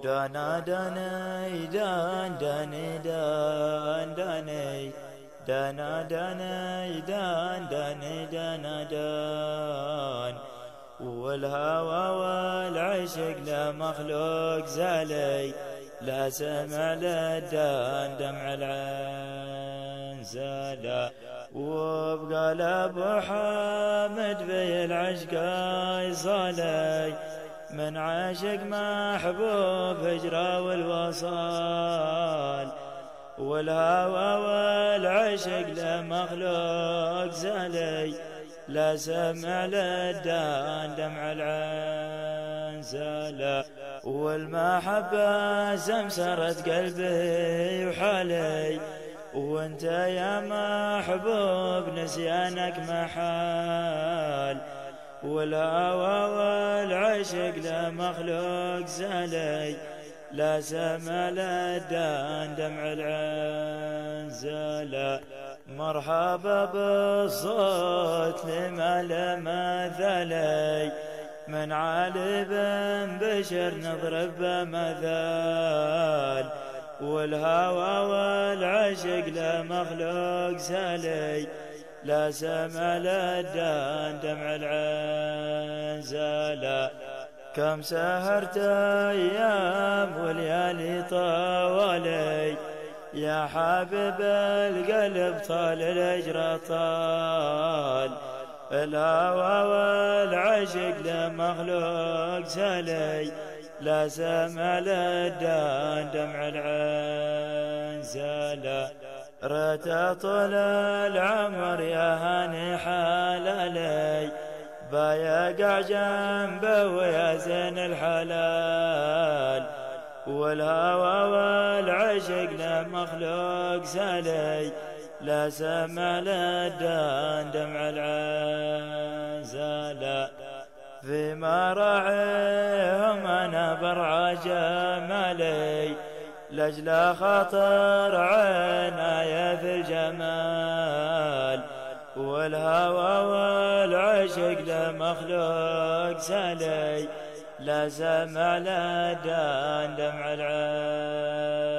دانا داني دان داني دان داني دانا داني دان داني دانا دان والهوى والعشق لا مخلوق زالي لا سمع للدان دمع العين زالا وبقلب حامد في العشق يصالي من عاشق محبوب هجرة والوصال والهوى والعشق لمخلوق زالي لا سمع للدان دمع العين زالا والمحبة زمسرت قلبي وحالي وانت يا محبوب نسيانك محال والهوى والعشق لمخلوق زالي لا سمع للدان دمع العين زالا مرحبا بالصوت لما مثلي من عالب بشر نضرب بمثال والهوى والعشق لمخلوق زالي لا سمع للدان دمع العين زالا كم سهرت أيام وليالي طوالي يا حبيب القلب طال الهجرة طال الهوى والعشق لمخلوق زالي لا سمع للدان دمع العين زالا ريت طول العمر يا هاني حلالي بايقع جنبه ويا زين الحلال والهوى والعشق لمخلوق زالي لا سمع للدان دمع العين زالا في مراعيهم انا برعى جمالي لاجل خاطر عناية في الجمال والهوى والعشق لمخلوق زالي لا سمع للدان دمع العين